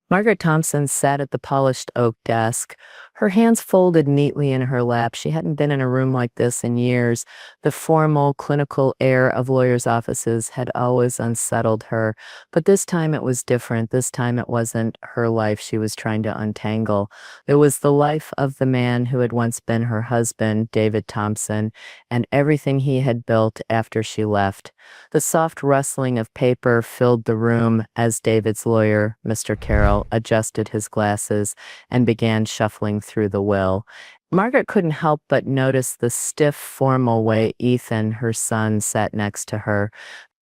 Margaret Thompson sat at the polished oak desk, her hands folded neatly in her lap. She hadn't been in a room like this in years. The formal, clinical air of lawyers' offices had always unsettled her, but this time it was different. This time it wasn't her life she was trying to untangle. It was the life of the man who had once been her husband, David Thompson, and everything he had built after she left. The soft rustling of paper filled the room as David's lawyer, Mr. Carroll, adjusted his glasses and began shuffling through the will. Margaret couldn't help but notice the stiff, formal way Ethan, her son, sat next to her.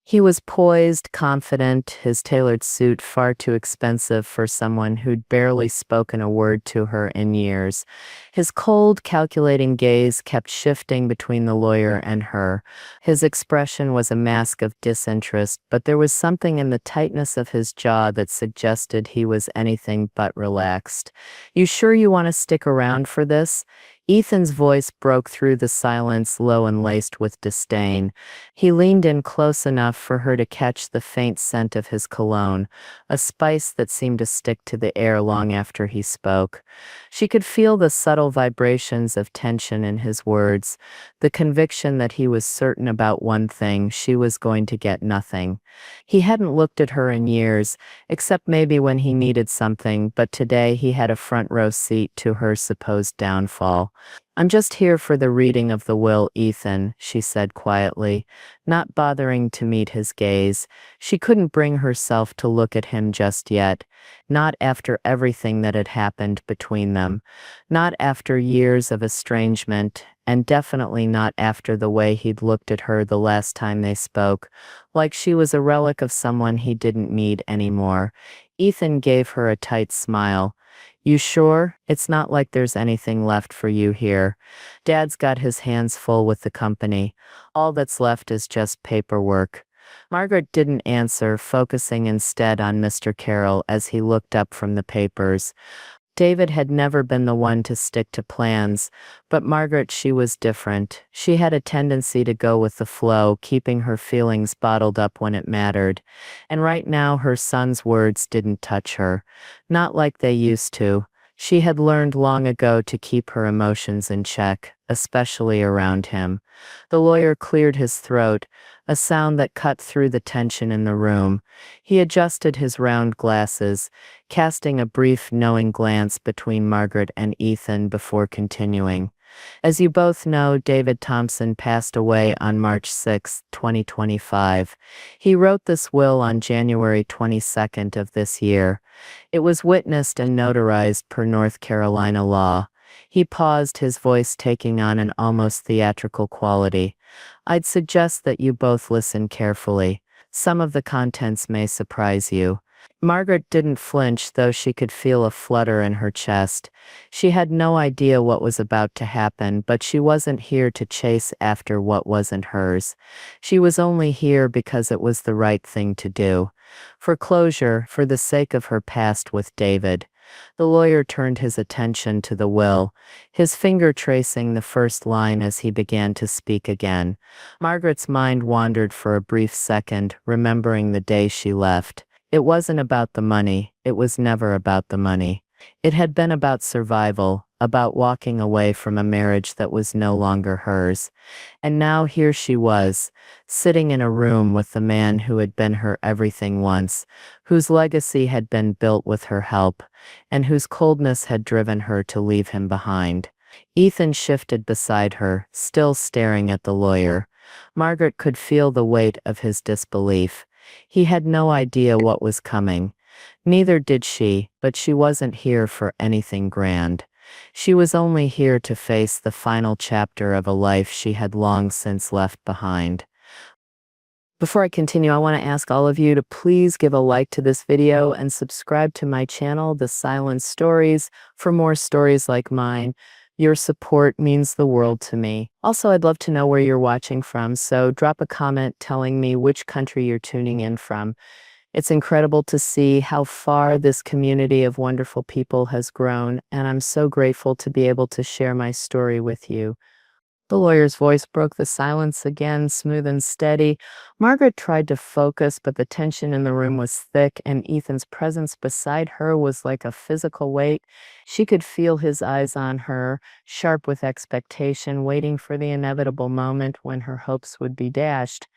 He was poised, confident, his tailored suit far too expensive for someone who'd barely spoken a word to her in years. His cold, calculating gaze kept shifting between the lawyer and her. His expression was a mask of disinterest, but there was something in the tightness of his jaw that suggested he was anything but relaxed. "You sure you want to stick around for this?" Ethan's voice broke through the silence, low and laced with disdain. He leaned in close enough for her to catch the faint scent of his cologne, a spice that seemed to stick to the air long after he spoke. She could feel the subtle vibrations of tension in his words, the conviction that he was certain about one thing: she was going to get nothing. He hadn't looked at her in years, except maybe when he needed something, but today he had a front row seat to her supposed downfall. "I'm just here for the reading of the will, Ethan," she said quietly, not bothering to meet his gaze. She couldn't bring herself to look at him just yet, not after everything that had happened between them, not after years of estrangement, and definitely not after the way he'd looked at her the last time they spoke, like she was a relic of someone he didn't need anymore. Ethan gave her a tight smile. "You sure? It's not like there's anything left for you here. Dad's got his hands full with the company. All that's left is just paperwork." Margaret didn't answer, focusing instead on Mr. Carroll as he looked up from the papers. David had never been the one to stick to plans, but Margaret, she was different. She had a tendency to go with the flow, keeping her feelings bottled up when it mattered. And right now her son's words didn't touch her. Not like they used to. She had learned long ago to keep her emotions in check, especially around him. The lawyer cleared his throat, a sound that cut through the tension in the room. He adjusted his round glasses, casting a brief, knowing glance between Margaret and Ethan before continuing. "As you both know, David Thompson passed away on March 6, 2025. He wrote this will on January 22nd of this year. It was witnessed and notarized per North Carolina law." He paused, his voice taking on an almost theatrical quality. "I'd suggest that you both listen carefully. Some of the contents may surprise you." Margaret didn't flinch, though she could feel a flutter in her chest. She had no idea what was about to happen, but she wasn't here to chase after what wasn't hers. She was only here because it was the right thing to do. For closure, for the sake of her past with David. The lawyer turned his attention to the will, his finger tracing the first line as he began to speak again. Margaret's mind wandered for a brief second, remembering the day she left. It wasn't about the money. It was never about the money. It had been about survival, about walking away from a marriage that was no longer hers. And now here she was, sitting in a room with the man who had been her everything once, whose legacy had been built with her help, and whose coldness had driven her to leave him behind. Ethan shifted beside her, still staring at the lawyer. Margaret could feel the weight of his disbelief. He had no idea what was coming. Neither did she, but she wasn't here for anything grand. She was only here to face the final chapter of a life she had long since left behind. Before I continue, I want to ask all of you to please give a like to this video and subscribe to my channel, The Silent Stories, for more stories like mine. Your support means the world to me. Also, I'd love to know where you're watching from, so drop a comment telling me which country you're tuning in from. It's incredible to see how far this community of wonderful people has grown, and I'm so grateful to be able to share my story with you. The lawyer's voice broke the silence again, smooth and steady. Margaret tried to focus, but the tension in the room was thick, and Ethan's presence beside her was like a physical weight. She could feel his eyes on her, sharp with expectation, waiting for the inevitable moment when her hopes would be dashed.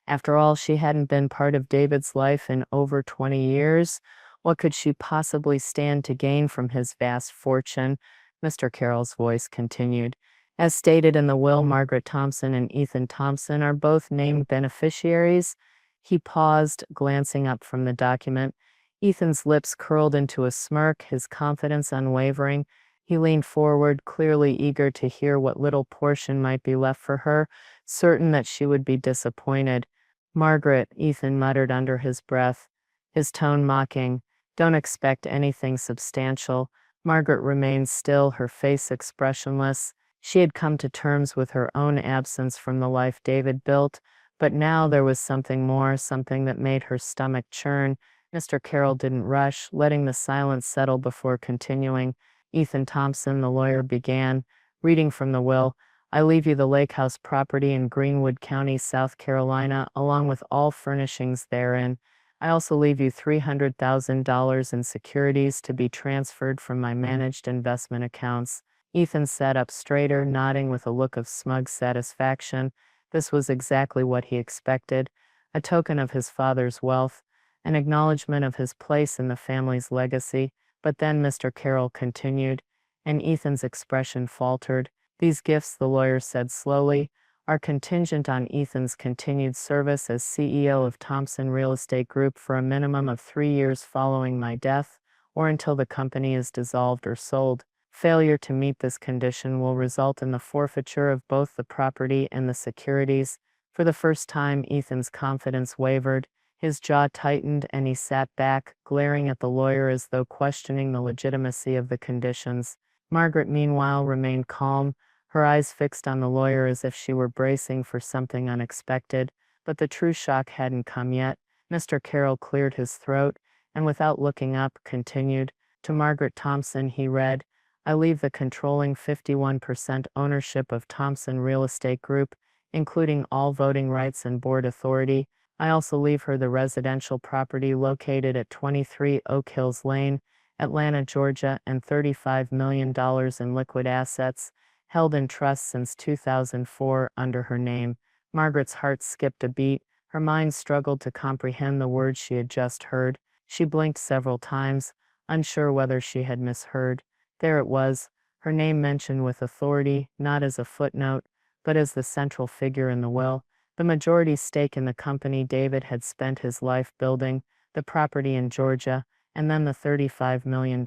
After all, she hadn't been part of David's life in over 20 years. What could she possibly stand to gain from his vast fortune? Mr. Carroll's voice continued. As stated in the will, Margaret Thompson and Ethan Thompson are both named beneficiaries. He paused, glancing up from the document. Ethan's lips curled into a smirk, his confidence unwavering. He leaned forward, clearly eager to hear what little portion might be left for her, certain that she would be disappointed. Margaret, Ethan muttered under his breath, his tone mocking. Don't expect anything substantial. Margaret remained still, her face expressionless. She had come to terms with her own absence from the life David built, but now there was something more, something that made her stomach churn. Mr. Carroll didn't rush, letting the silence settle before continuing. Ethan Thompson, the lawyer, began, reading from the will. I leave you the Lake House property in Greenwood County, South Carolina, along with all furnishings therein. I also leave you $300,000 in securities to be transferred from my managed investment accounts. Ethan sat up straighter, nodding with a look of smug satisfaction. This was exactly what he expected, a token of his father's wealth, an acknowledgement of his place in the family's legacy. But then Mr. Carroll continued, and Ethan's expression faltered. These gifts, the lawyer said slowly, are contingent on Ethan's continued service as CEO of Thompson Real Estate Group for a minimum of 3 years following my death, or until the company is dissolved or sold. Failure to meet this condition will result in the forfeiture of both the property and the securities. For the first time, Ethan's confidence wavered. His jaw tightened, and he sat back, glaring at the lawyer as though questioning the legitimacy of the conditions. Margaret, meanwhile, remained calm, her eyes fixed on the lawyer as if she were bracing for something unexpected. But the true shock hadn't come yet. Mr. Carroll cleared his throat, and without looking up, continued. To Margaret Thompson, he read, I leave the controlling 51% ownership of Thompson Real Estate Group, including all voting rights and board authority. I also leave her the residential property located at 23 Oak Hills Lane, Atlanta, Georgia, and $35 million in liquid assets, held in trust since 2004 under her name. Margaret's heart skipped a beat. Her mind struggled to comprehend the words she had just heard. She blinked several times, unsure whether she had misheard. There it was, her name mentioned with authority, not as a footnote, but as the central figure in the will. The majority stake in the company David had spent his life building, the property in Georgia, and then the $35 million.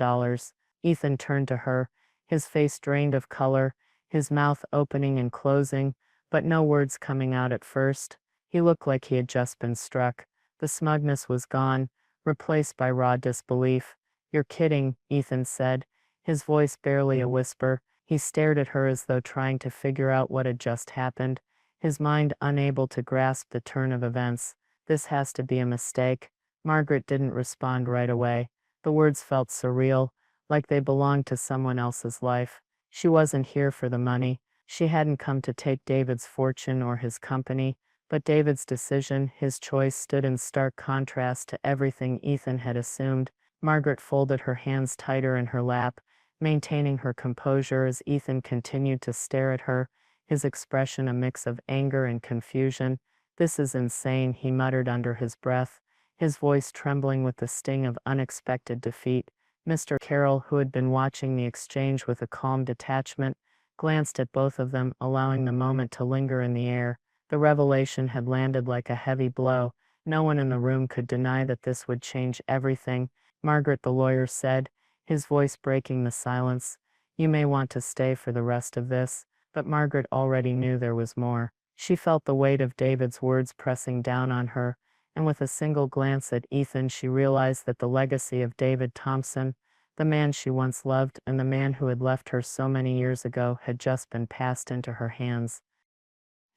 Ethan turned to her, his face drained of color, his mouth opening and closing, but no words coming out at first. He looked like he had just been struck. The smugness was gone, replaced by raw disbelief. You're kidding, Ethan said, his voice barely a whisper. He stared at her as though trying to figure out what had just happened, his mind unable to grasp the turn of events. This has to be a mistake. Margaret didn't respond right away. The words felt surreal, like they belonged to someone else's life. She wasn't here for the money. She hadn't come to take David's fortune or his company, but David's decision, his choice, stood in stark contrast to everything Ethan had assumed. Margaret folded her hands tighter in her lap, maintaining her composure as Ethan continued to stare at her, his expression a mix of anger and confusion. This is insane, he muttered under his breath, his voice trembling with the sting of unexpected defeat. Mr. Carroll, who had been watching the exchange with a calm detachment, glanced at both of them, allowing the moment to linger in the air. The revelation had landed like a heavy blow. No one in the room could deny that this would change everything. Margaret, the lawyer said, his voice breaking the silence, you may want to stay for the rest of this. But Margaret already knew there was more. She felt the weight of David's words pressing down on her, and with a single glance at Ethan, she realized that the legacy of David Thompson, the man she once loved and the man who had left her so many years ago, had just been passed into her hands.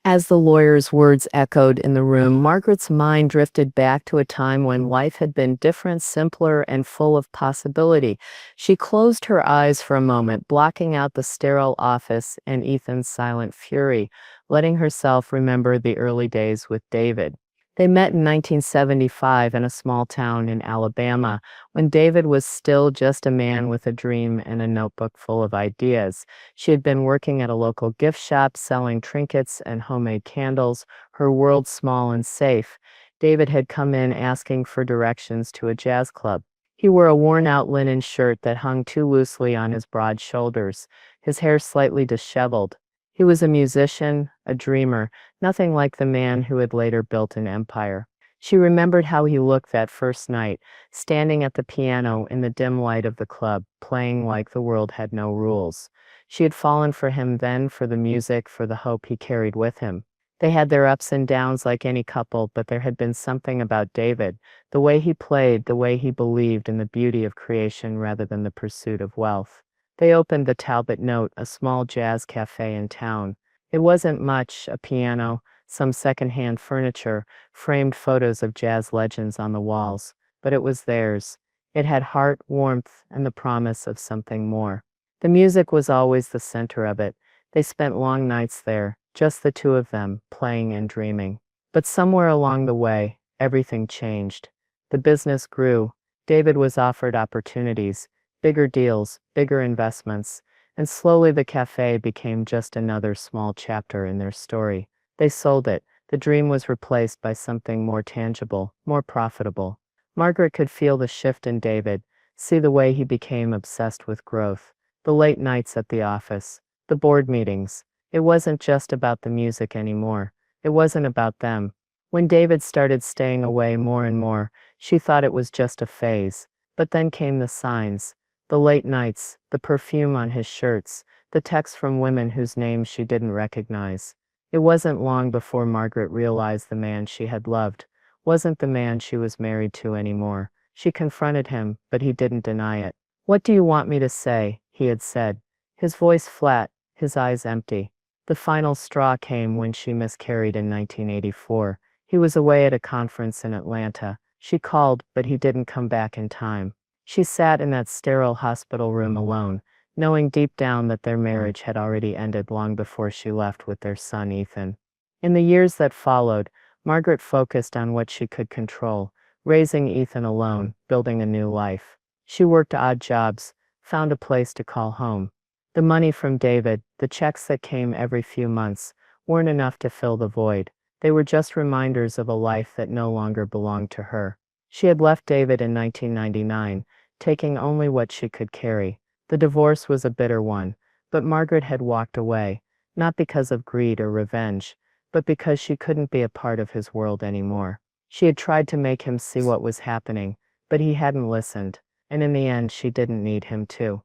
As the lawyer's words echoed in the room, Margaret's mind drifted back to a time when life had been different, simpler, and full of possibility. She closed her eyes for a moment, blocking out the sterile office and Ethan's silent fury, letting herself remember the early days with David. They met in 1975 in a small town in Alabama, when David was still just a man with a dream and a notebook full of ideas. She had been working at a local gift shop selling trinkets and homemade candles, her world small and safe. David had come in asking for directions to a jazz club. He wore a worn-out linen shirt that hung too loosely on his broad shoulders, his hair slightly disheveled. He was a musician, a dreamer, nothing like the man who had later built an empire. She remembered how he looked that first night, standing at the piano in the dim light of the club, playing like the world had no rules. She had fallen for him then, for the music, for the hope he carried with him. They had their ups and downs like any couple, but there had been something about David, the way he played, the way he believed in the beauty of creation rather than the pursuit of wealth. They opened the Talbot Note, a small jazz cafe in town. It wasn't much, a piano, some secondhand furniture, framed photos of jazz legends on the walls, but it was theirs. It had heart, warmth, and the promise of something more. The music was always the center of it. They spent long nights there, just the two of them, playing and dreaming. But somewhere along the way, everything changed. The business grew. David was offered opportunities, bigger deals, bigger investments, and slowly the cafe became just another small chapter in their story. They sold it. The dream was replaced by something more tangible, more profitable. Margaret could feel the shift in David, see the way he became obsessed with growth. The late nights at the office, the board meetings. It wasn't just about the music anymore. It wasn't about them. When David started staying away more and more, she thought it was just a phase. But then came the signs. The late nights, the perfume on his shirts, the texts from women whose names she didn't recognize. It wasn't long before Margaret realized the man she had loved wasn't the man she was married to anymore. She confronted him, but he didn't deny it. "What do you want me to say?" he had said, his voice flat, his eyes empty. The final straw came when she miscarried in 1984. He was away at a conference in Atlanta. She called, but he didn't come back in time. She sat in that sterile hospital room alone, knowing deep down that their marriage had already ended long before she left with their son Ethan. In the years that followed, Margaret focused on what she could control, raising Ethan alone, building a new life. She worked odd jobs, found a place to call home. The money from David, the checks that came every few months, weren't enough to fill the void. They were just reminders of a life that no longer belonged to her. She had left David in 1999, taking only what she could carry. The divorce was a bitter one, but Margaret had walked away, not because of greed or revenge, but because she couldn't be a part of his world anymore. She had tried to make him see what was happening, but he hadn't listened, and in the end she didn't need him to.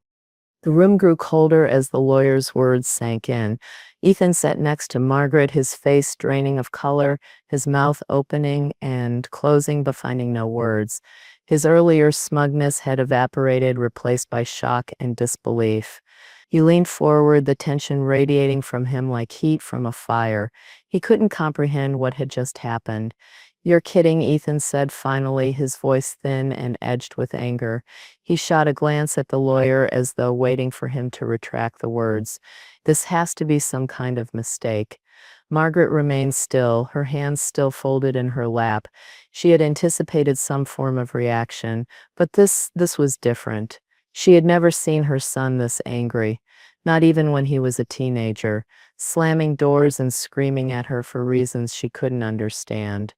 The room grew colder as the lawyer's words sank in. Ethan sat next to Margaret, his face draining of color, his mouth opening and closing but finding no words. His earlier smugness had evaporated, replaced by shock and disbelief. He leaned forward, the tension radiating from him like heat from a fire. He couldn't comprehend what had just happened. "You're kidding," Ethan said finally, his voice thin and edged with anger. He shot a glance at the lawyer as though waiting for him to retract the words. "This has to be some kind of mistake." Margaret remained still, her hands still folded in her lap. She had anticipated some form of reaction, but this was different. She had never seen her son this angry, not even when he was a teenager, slamming doors and screaming at her for reasons she couldn't understand.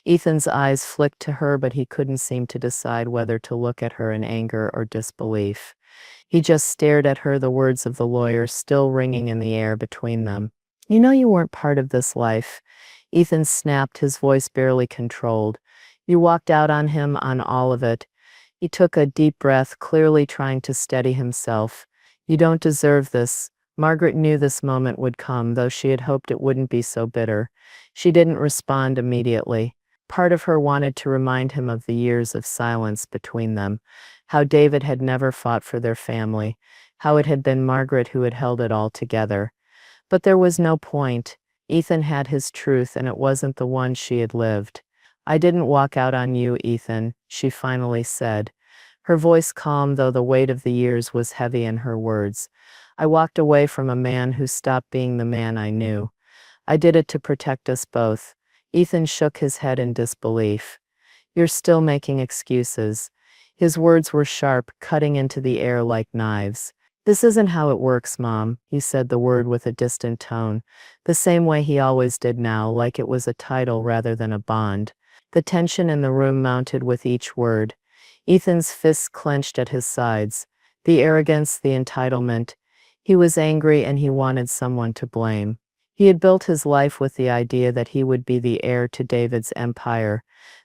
Ethan's eyes flicked to her, but he couldn't seem to decide whether to look at her in anger or disbelief. He just stared at her, the words of the lawyer still ringing in the air between them. "You know you weren't part of this life." Ethan snapped, his voice barely controlled. "You walked out on him, on all of it." He took a deep breath, clearly trying to steady himself. "You don't deserve this." Margaret knew this moment would come, though she had hoped it wouldn't be so bitter. She didn't respond immediately. Part of her wanted to remind him of the years of silence between them, how David had never fought for their family, how it had been Margaret who had held it all together. But there was no point. Ethan had his truth, and it wasn't the one she had lived. "I didn't walk out on you, Ethan," she finally said. Her voice calm, though the weight of the years was heavy in her words. "I walked away from a man who stopped being the man I knew. I did it to protect us both." Ethan shook his head in disbelief. "You're still making excuses." His words were sharp, cutting into the air like knives. "This isn't how it works, Mom," he said the word with a distant tone, the same way he always did now, like it was a title rather than a bond. The tension in the room mounted with each word. Ethan's fists clenched at his sides. The arrogance, the entitlement. He was angry and he wanted someone to blame. He had built his life with the idea that he would be the heir to David's empire,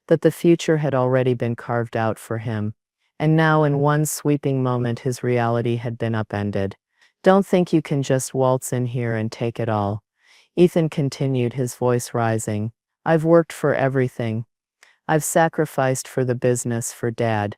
that the future had already been carved out for him. And now, in one sweeping moment, his reality had been upended. "Don't think you can just waltz in here and take it all," Ethan continued, his voice rising. "I've worked for everything. I've sacrificed for the business, for Dad.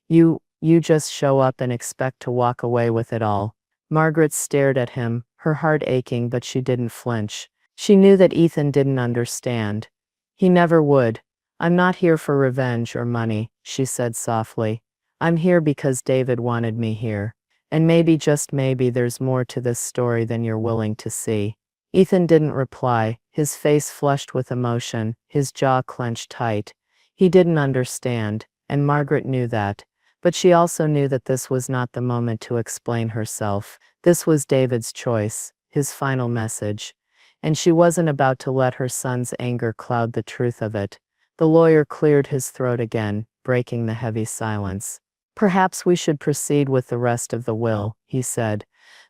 You just show up and expect to walk away with it all." Margaret stared at him, her heart aching, but she didn't flinch. She knew that Ethan didn't understand. He never would. "I'm not here for revenge or money," she said softly. "I'm here because David wanted me here. And maybe, just maybe, there's more to this story than you're willing to see." Ethan didn't reply, his face flushed with emotion, his jaw clenched tight. He didn't understand, and Margaret knew that. But she also knew that this was not the moment to explain herself. This was David's choice, his final message. And she wasn't about to let her son's anger cloud the truth of it. The lawyer cleared his throat again, breaking the heavy silence. "Perhaps we should proceed with the rest of the will," he said,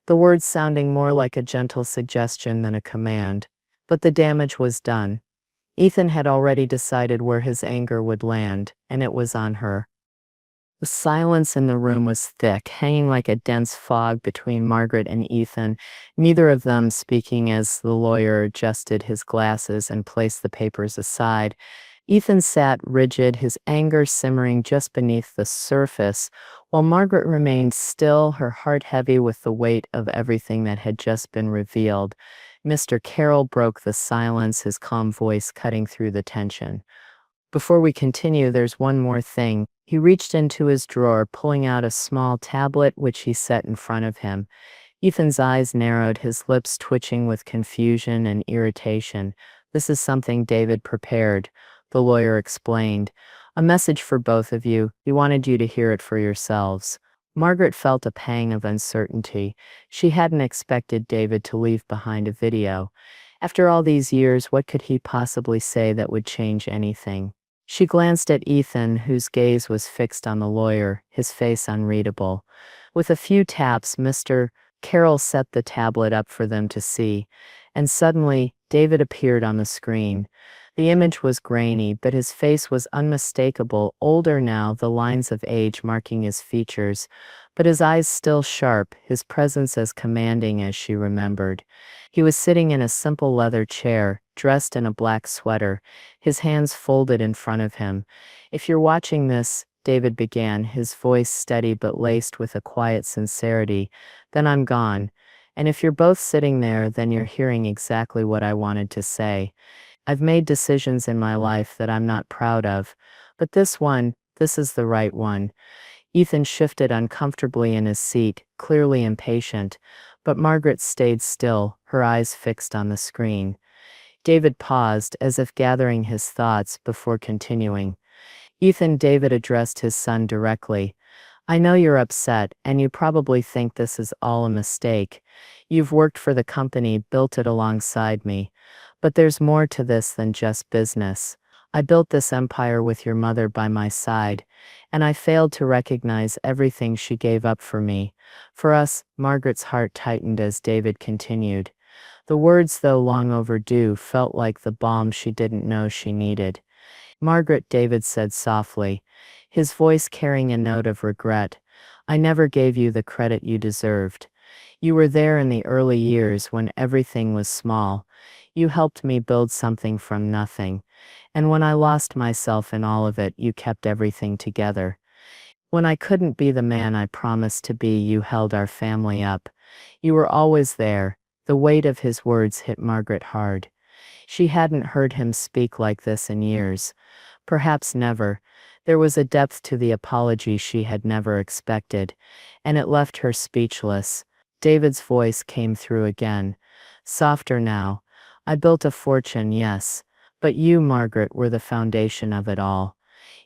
the words sounding more like a gentle suggestion than a command. But the damage was done. Ethan had already decided where his anger would land, and it was on her. The silence in the room was thick, hanging like a dense fog between Margaret and Ethan, neither of them speaking as the lawyer adjusted his glasses and placed the papers aside. Ethan sat rigid, his anger simmering just beneath the surface, while Margaret remained still, her heart heavy with the weight of everything that had just been revealed. Mr. Carroll broke the silence, his calm voice cutting through the tension. "Before we continue, there's one more thing." He reached into his drawer, pulling out a small tablet which he set in front of him. Ethan's eyes narrowed, his lips twitching with confusion and irritation. "This is something David prepared," the lawyer explained. "A message for both of you. He wanted you to hear it for yourselves." Margaret felt a pang of uncertainty. She hadn't expected David to leave behind a video. After all these years, what could he possibly say that would change anything? She glanced at Ethan, whose gaze was fixed on the lawyer, his face unreadable. With a few taps, Mr. Carroll set the tablet up for them to see, and suddenly, David appeared on the screen. The image was grainy, but his face was unmistakable, older now, the lines of age marking his features, but his eyes still sharp, his presence as commanding as she remembered. He was sitting in a simple leather chair, dressed in a black sweater, his hands folded in front of him. "If you're watching this," David began, his voice steady but laced with a quiet sincerity, "then I'm gone. And if you're both sitting there, then you're hearing exactly what I wanted to say. I've made decisions in my life that I'm not proud of, but this is the right one." Ethan shifted uncomfortably in his seat, clearly impatient, but Margaret stayed still, her eyes fixed on the screen. David paused, as if gathering his thoughts, before continuing. "Ethan," David addressed his son directly, "I know you're upset, and you probably think this is all a mistake. You've worked for the company, built it alongside me. But there's more to this than just business. I built this empire with your mother by my side, and I failed to recognize everything she gave up for me. For us." Margaret's heart tightened as David continued. The words, though long overdue, felt like the balm she didn't know she needed. "Margaret," David said softly, his voice carrying a note of regret, "I never gave you the credit you deserved. You were there in the early years when everything was small. You helped me build something from nothing. And when I lost myself in all of it, you kept everything together. When I couldn't be the man I promised to be, you held our family up. You were always there." The weight of his words hit Margaret hard. She hadn't heard him speak like this in years. Perhaps never. There was a depth to the apology she had never expected, and it left her speechless. David's voice came through again, softer now. I built a fortune, yes, but you, Margaret, were the foundation of it all.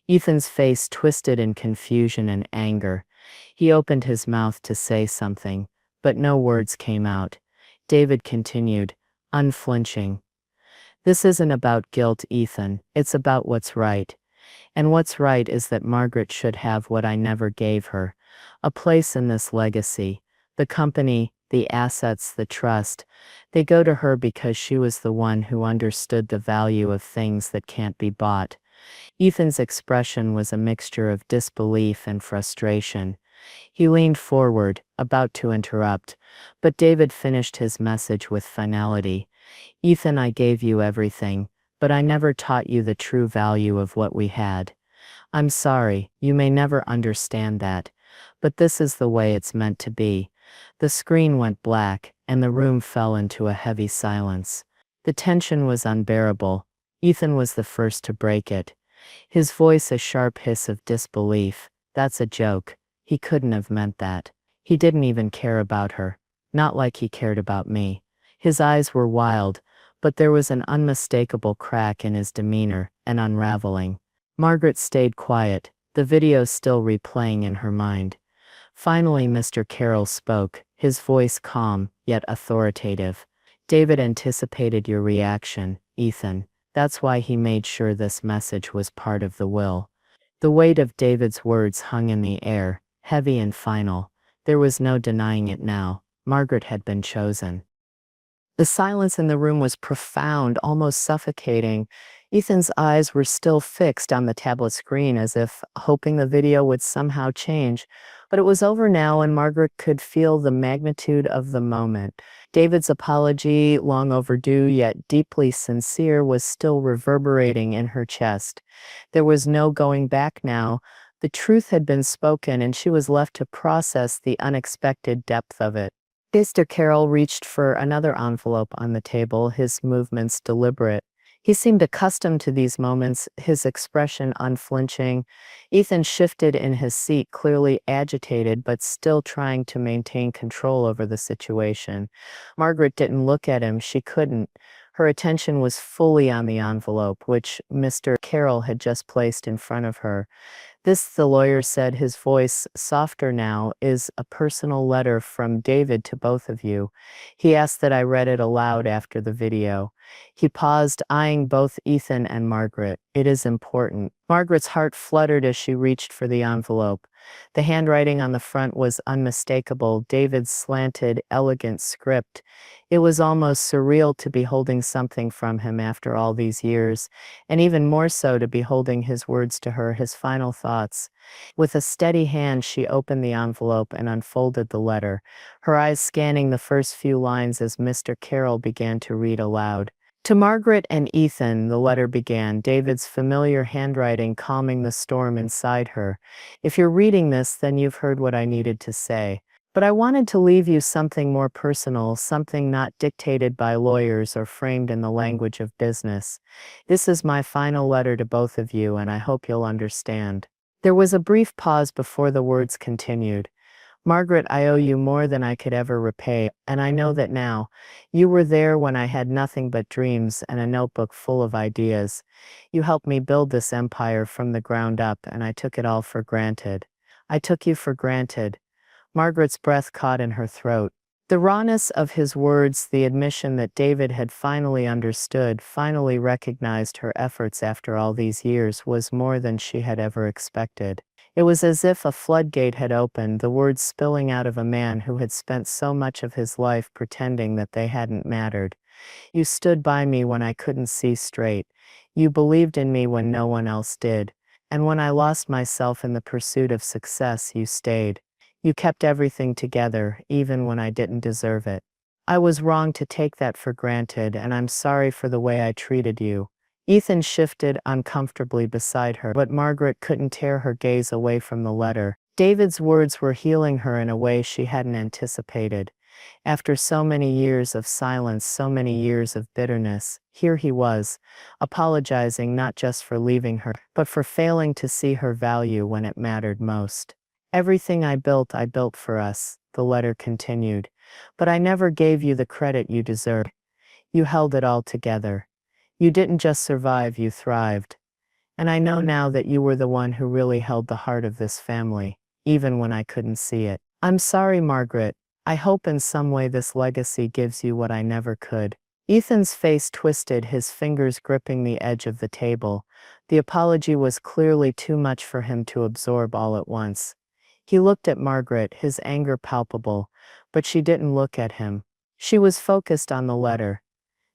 Ethan's face twisted in confusion and anger. He opened his mouth to say something, but no words came out. David continued, unflinching. This isn't about guilt, Ethan. It's about what's right. And what's right is that Margaret should have what I never gave her. A place in this legacy. The company, the assets, the trust. They go to her because she was the one who understood the value of things that can't be bought. Ethan's expression was a mixture of disbelief and frustration. He leaned forward, about to interrupt, but David finished his message with finality. Ethan, I gave you everything, but I never taught you the true value of what we had. I'm sorry, you may never understand that, but this is the way it's meant to be. The screen went black, and the room fell into a heavy silence. The tension was unbearable. Ethan was the first to break it. His voice a sharp hiss of disbelief. That's a joke. He couldn't have meant that. He didn't even care about her. Not like he cared about me. His eyes were wild, but there was an unmistakable crack in his demeanor, an unraveling. Margaret stayed quiet, the video still replaying in her mind. Finally, Mr. Carroll spoke, his voice calm, yet authoritative. David anticipated your reaction, Ethan. That's why he made sure this message was part of the will. The weight of David's words hung in the air, heavy and final. There was no denying it now. Margaret had been chosen. The silence in the room was profound, almost suffocating. Ethan's eyes were still fixed on the tablet screen as if hoping the video would somehow change. But it was over now, and Margaret could feel the magnitude of the moment. David's apology, long overdue yet deeply sincere, was still reverberating in her chest. There was no going back now. The truth had been spoken, and she was left to process the unexpected depth of it. Mr. Carroll reached for another envelope on the table, his movements deliberate. He seemed accustomed to these moments, his expression unflinching. Ethan shifted in his seat, clearly agitated, but still trying to maintain control over the situation. Margaret didn't look at him. She couldn't. Her attention was fully on the envelope, which Mr. Carroll had just placed in front of her. This, the lawyer said, his voice softer now, is a personal letter from David to both of you. He asked that I read it aloud after the video. He paused, eyeing both Ethan and Margaret. It is important. Margaret's heart fluttered as she reached for the envelope. The handwriting on the front was unmistakable, David's slanted, elegant script. It was almost surreal to be holding something from him after all these years, and even more so to be holding his words to her, his final thoughts. With a steady hand, she opened the envelope and unfolded the letter, her eyes scanning the first few lines as Mr. Carroll began to read aloud. To Margaret and Ethan, the letter began, David's familiar handwriting calming the storm inside her. If you're reading this, then you've heard what I needed to say. But I wanted to leave you something more personal, something not dictated by lawyers or framed in the language of business. This is my final letter to both of you, and I hope you'll understand. There was a brief pause before the words continued. Margaret, I owe you more than I could ever repay, and I know that now. You were there when I had nothing but dreams and a notebook full of ideas. You helped me build this empire from the ground up, and I took it all for granted. I took you for granted. Margaret's breath caught in her throat. The rawness of his words, the admission that David had finally understood, finally recognized her efforts after all these years, was more than she had ever expected. It was as if a floodgate had opened, the words spilling out of a man who had spent so much of his life pretending that they hadn't mattered. You stood by me when I couldn't see straight. You believed in me when no one else did. And when I lost myself in the pursuit of success, you stayed. You kept everything together, even when I didn't deserve it. I was wrong to take that for granted, and I'm sorry for the way I treated you. Ethan shifted uncomfortably beside her, but Margaret couldn't tear her gaze away from the letter. David's words were healing her in a way she hadn't anticipated. After so many years of silence, so many years of bitterness, here he was, apologizing not just for leaving her, but for failing to see her value when it mattered most. Everything I built for us, the letter continued. But I never gave you the credit you deserve. You held it all together. You didn't just survive, you thrived. And I know now that you were the one who really held the heart of this family, even when I couldn't see it. I'm sorry, Margaret. I hope in some way this legacy gives you what I never could. Ethan's face twisted, his fingers gripping the edge of the table. The apology was clearly too much for him to absorb all at once. He looked at Margaret, his anger palpable, but she didn't look at him. She was focused on the letter.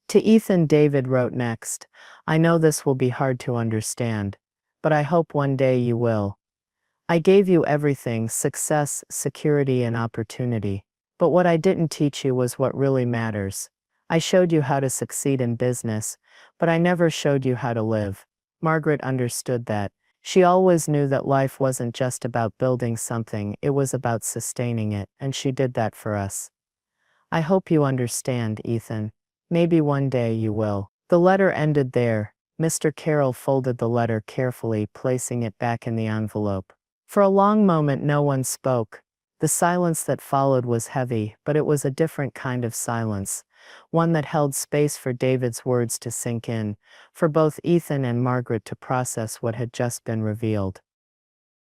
To Ethan, David wrote next, I know this will be hard to understand, but I hope one day you will. I gave you everything, success, security, and opportunity. But what I didn't teach you was what really matters. I showed you how to succeed in business, but I never showed you how to live. Margaret understood that. She always knew that life wasn't just about building something, it was about sustaining it, and she did that for us. I hope you understand, Ethan. Maybe one day you will. The letter ended there. Mr. Carroll folded the letter carefully, placing it back in the envelope. For a long moment no one spoke. The silence that followed was heavy, but it was a different kind of silence, one that held space for David's words to sink in, for both Ethan and Margaret to process what had just been revealed.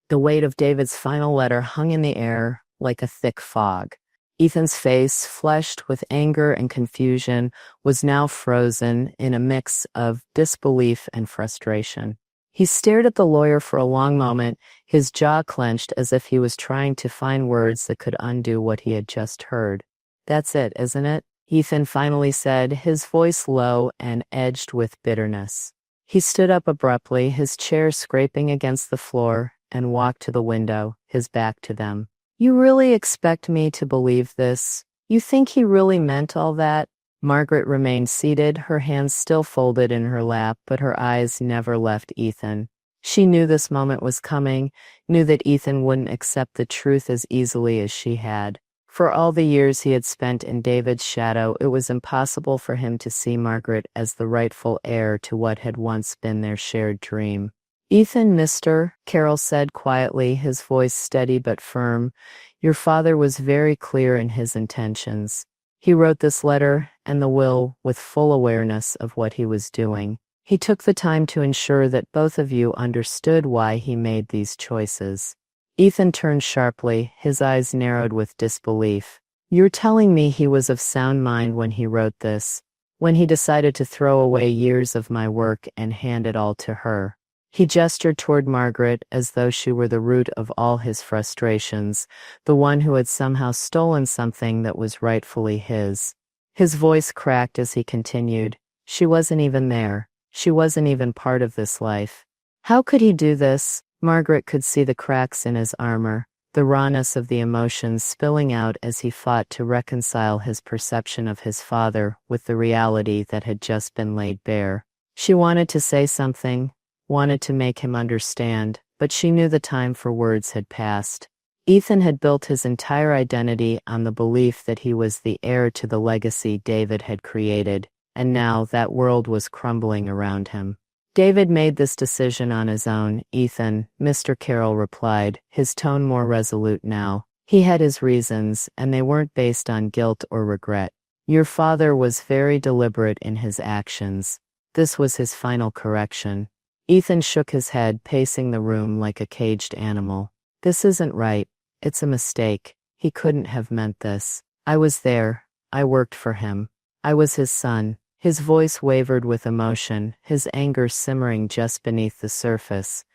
The weight of David's final letter hung in the air like a thick fog. Ethan's face, flushed with anger and confusion, was now frozen in a mix of disbelief and frustration. He stared at the lawyer for a long moment, his jaw clenched as if he was trying to find words that could undo what he had just heard. That's it, isn't it? Ethan finally said, his voice low and edged with bitterness. He stood up abruptly, his chair scraping against the floor, and walked to the window, his back to them. You really expect me to believe this? You think he really meant all that? Margaret remained seated, her hands still folded in her lap, but her eyes never left Ethan. She knew this moment was coming, knew that Ethan wouldn't accept the truth as easily as she had. For all the years he had spent in David's shadow, it was impossible for him to see Margaret as the rightful heir to what had once been their shared dream. Ethan, Mr. Carroll said quietly, his voice steady but firm, your father was very clear in his intentions. He wrote this letter and the will with full awareness of what he was doing. He took the time to ensure that both of you understood why he made these choices. Ethan turned sharply, his eyes narrowed with disbelief. You're telling me he was of sound mind when he wrote this, when he decided to throw away years of my work and hand it all to her? He gestured toward Margaret as though she were the root of all his frustrations, the one who had somehow stolen something that was rightfully his. His voice cracked as he continued. She wasn't even there. She wasn't even part of this life. How could he do this? Margaret could see the cracks in his armor, the rawness of the emotions spilling out as he fought to reconcile his perception of his father with the reality that had just been laid bare. She wanted to say something, wanted to make him understand, but she knew the time for words had passed. Ethan had built his entire identity on the belief that he was the heir to the legacy David had created, and now that world was crumbling around him. David made this decision on his own, Ethan, Mr. Carroll replied, his tone more resolute now. He had his reasons, and they weren't based on guilt or regret. Your father was very deliberate in his actions. This was his final correction. Ethan shook his head, pacing the room like a caged animal. This isn't right. It's a mistake. He couldn't have meant this. I was there. I worked for him. I was his son. His voice wavered with emotion, his anger simmering just beneath the surface.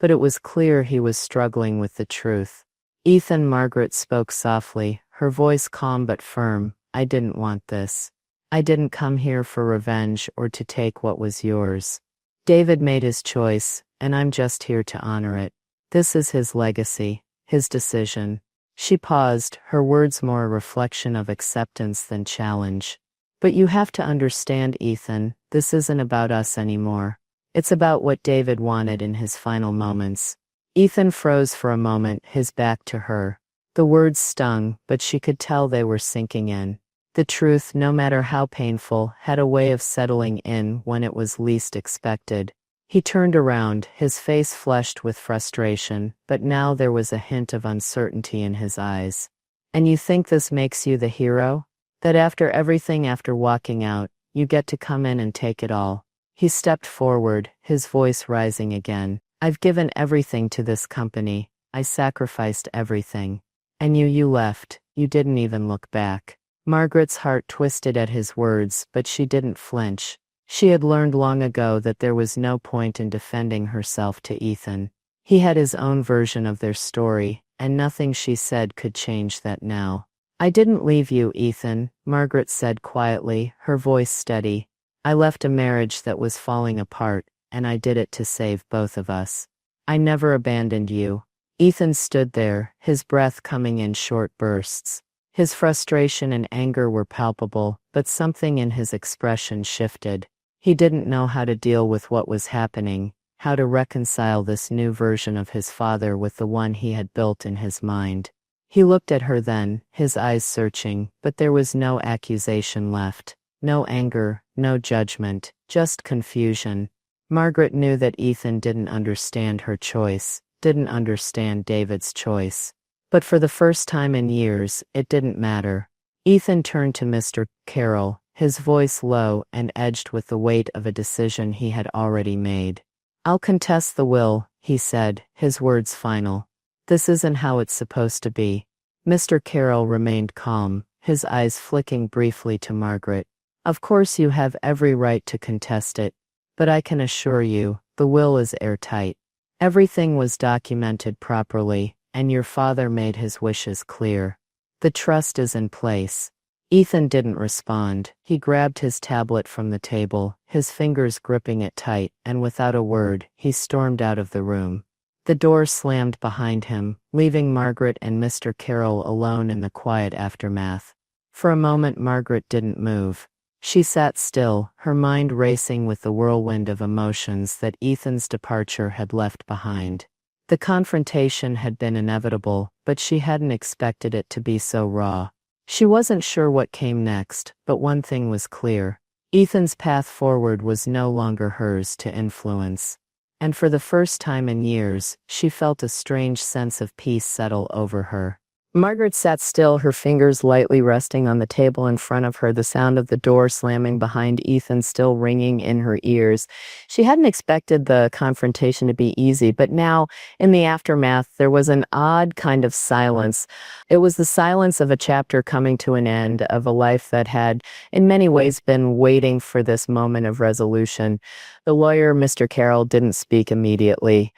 But it was clear he was struggling with the truth. Ethan, Margaret spoke softly, her voice calm but firm. I didn't want this. I didn't come here for revenge or to take what was yours. David made his choice, and I'm just here to honor it. This is his legacy, his decision. She paused, her words more a reflection of acceptance than challenge. But you have to understand, Ethan, this isn't about us anymore. It's about what David wanted in his final moments. Ethan froze for a moment, his back to her. The words stung, but she could tell they were sinking in. The truth, no matter how painful, had a way of settling in when it was least expected. He turned around, his face flushed with frustration, but now there was a hint of uncertainty in his eyes. "And you think this makes you the hero? That after everything, after walking out, you get to come in and take it all?" He stepped forward, his voice rising again. "I've given everything to this company. I sacrificed everything. And you left. You didn't even look back." Margaret's heart twisted at his words, but she didn't flinch. She had learned long ago that there was no point in defending herself to Ethan. He had his own version of their story, and nothing she said could change that now. "I didn't leave you, Ethan," Margaret said quietly, her voice steady. "I left a marriage that was falling apart, and I did it to save both of us. I never abandoned you." Ethan stood there, his breath coming in short bursts. His frustration and anger were palpable, but something in his expression shifted. He didn't know how to deal with what was happening, how to reconcile this new version of his father with the one he had built in his mind. He looked at her then, his eyes searching, but there was no accusation left. No anger, no judgment, just confusion. Margaret knew that Ethan didn't understand her choice, didn't understand David's choice. But for the first time in years, it didn't matter. Ethan turned to Mr. Carroll, his voice low and edged with the weight of a decision he had already made. "I'll contest the will," he said, his words final. "This isn't how it's supposed to be." Mr. Carroll remained calm, his eyes flicking briefly to Margaret. "Of course you have every right to contest it, but I can assure you, the will is airtight. Everything was documented properly, and your father made his wishes clear. The trust is in place." Ethan didn't respond. He grabbed his tablet from the table, his fingers gripping it tight, and without a word, he stormed out of the room. The door slammed behind him, leaving Margaret and Mr. Carroll alone in the quiet aftermath. For a moment Margaret didn't move. She sat still, her mind racing with the whirlwind of emotions that Ethan's departure had left behind. The confrontation had been inevitable, but she hadn't expected it to be so raw. She wasn't sure what came next, but one thing was clear. Ethan's path forward was no longer hers to influence. And for the first time in years, she felt a strange sense of peace settle over her. Margaret sat still, her fingers lightly resting on the table in front of her, the sound of the door slamming behind Ethan still ringing in her ears. She hadn't expected the confrontation to be easy, but now, in the aftermath, there was an odd kind of silence. It was the silence of a chapter coming to an end, of a life that had, in many ways, been waiting for this moment of resolution. The lawyer, Mr. Carroll, didn't speak immediately.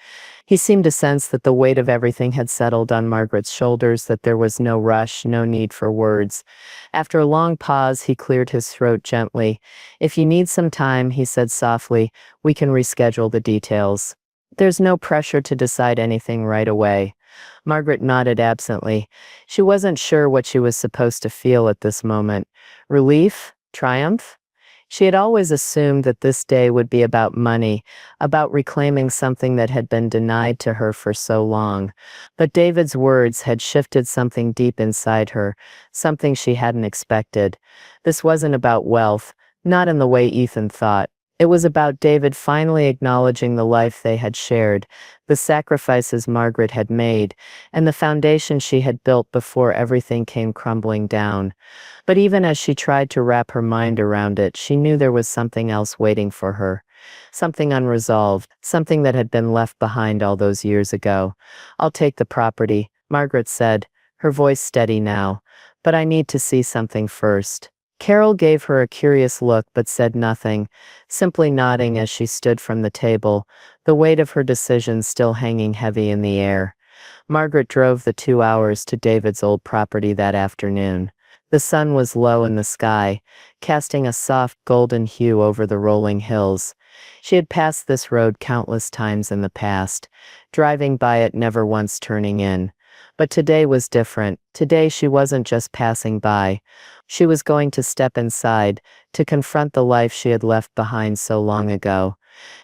He seemed to sense that the weight of everything had settled on Margaret's shoulders, that there was no rush, no need for words. After a long pause, he cleared his throat gently. "If you need some time," he said softly, "we can reschedule the details. There's no pressure to decide anything right away." Margaret nodded absently. She wasn't sure what she was supposed to feel at this moment. Relief? Triumph? She had always assumed that this day would be about money, about reclaiming something that had been denied to her for so long. But David's words had shifted something deep inside her, something she hadn't expected. This wasn't about wealth, not in the way Ethan thought. It was about David finally acknowledging the life they had shared, the sacrifices Margaret had made, and the foundation she had built before everything came crumbling down. But even as she tried to wrap her mind around it, she knew there was something else waiting for her. Something unresolved, something that had been left behind all those years ago. "I'll take the property," Margaret said, her voice steady now. "But I need to see something first." Carol gave her a curious look but said nothing, simply nodding as she stood from the table, the weight of her decision still hanging heavy in the air. Margaret drove the 2 hours to David's old property that afternoon. The sun was low in the sky, casting a soft golden hue over the rolling hills. She had passed this road countless times in the past, driving by it never once turning in. But today was different. Today she wasn't just passing by. She was going to step inside, to confront the life she had left behind so long ago.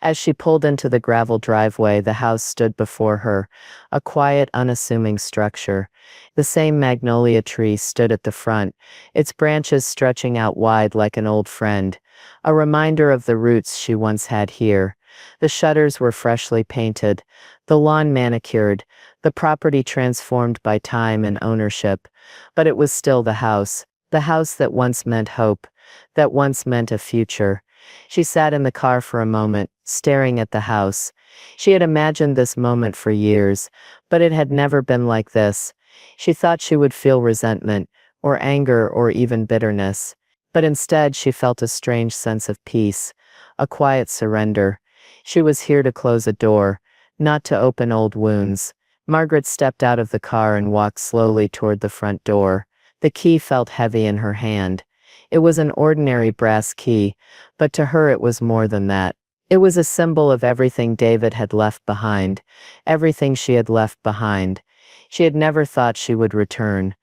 As she pulled into the gravel driveway, the house stood before her, a quiet, unassuming structure. The same magnolia tree stood at the front, its branches stretching out wide like an old friend, a reminder of the roots she once had here. The shutters were freshly painted, the lawn manicured, the property transformed by time and ownership. But it was still the house that once meant hope, that once meant a future. She sat in the car for a moment, staring at the house. She had imagined this moment for years, but it had never been like this. She thought she would feel resentment, or anger, or even bitterness. But instead she felt a strange sense of peace, a quiet surrender. She was here to close a door, not to open old wounds. Margaret stepped out of the car and walked slowly toward the front door. The key felt heavy in her hand. It was an ordinary brass key, but to her it was more than that. It was a symbol of everything David had left behind, everything she had left behind. She had never thought she would return.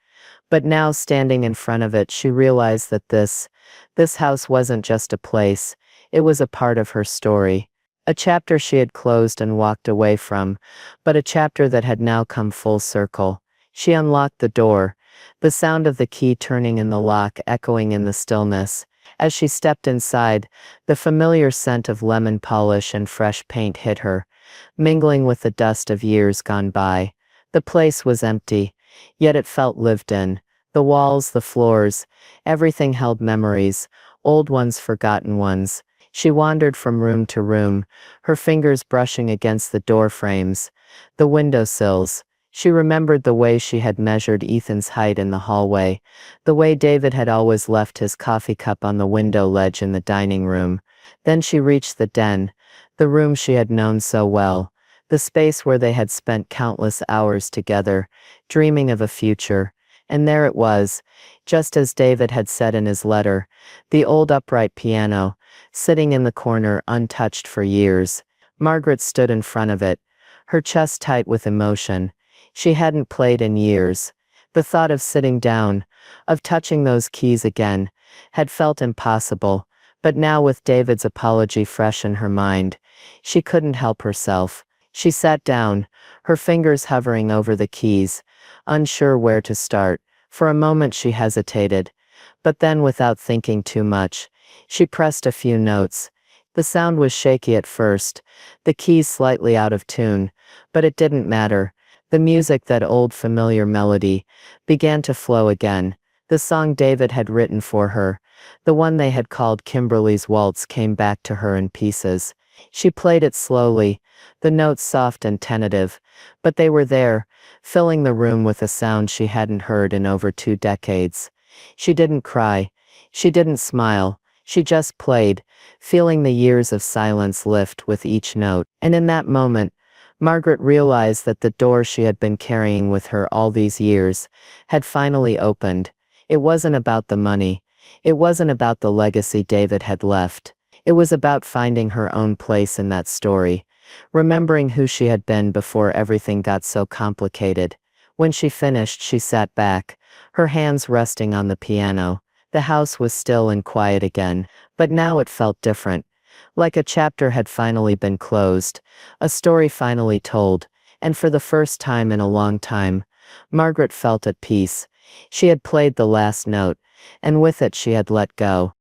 But now, standing in front of it, she realized that this house wasn't just a place, it was a part of her story. A chapter she had closed and walked away from, but a chapter that had now come full circle. She unlocked the door, the sound of the key turning in the lock echoing in the stillness. As she stepped inside, the familiar scent of lemon polish and fresh paint hit her, mingling with the dust of years gone by. The place was empty, yet it felt lived in. The walls, the floors, everything held memories, old ones, forgotten ones. She wandered from room to room, her fingers brushing against the door frames, the window sills. She remembered the way she had measured Ethan's height in the hallway, the way David had always left his coffee cup on the window ledge in the dining room. Then she reached the den, the room she had known so well, the space where they had spent countless hours together, dreaming of a future. And there it was, just as David had said in his letter, the old upright piano, sitting in the corner untouched for years. Margaret stood in front of it, her chest tight with emotion. She hadn't played in years. The thought of sitting down, of touching those keys again, had felt impossible, but now with David's apology fresh in her mind, she couldn't help herself. She sat down, her fingers hovering over the keys, unsure where to start. For a moment she hesitated, but then without thinking too much, she pressed a few notes. The sound was shaky at first, the keys slightly out of tune, but it didn't matter. The music, that old familiar melody, began to flow again. The song David had written for her, the one they had called Kimberly's Waltz, came back to her in pieces. She played it slowly, the notes soft and tentative, but they were there, filling the room with a sound she hadn't heard in over 2 decades. She didn't cry. She didn't smile. She just played, feeling the years of silence lift with each note. And in that moment, Margaret realized that the door she had been carrying with her all these years had finally opened. It wasn't about the money. It wasn't about the legacy David had left. It was about finding her own place in that story, remembering who she had been before everything got so complicated. When she finished, she sat back, her hands resting on the piano. The house was still and quiet again, but now it felt different. Like a chapter had finally been closed, a story finally told, and for the first time in a long time, Margaret felt at peace. She had played the last note, and with it she had let go.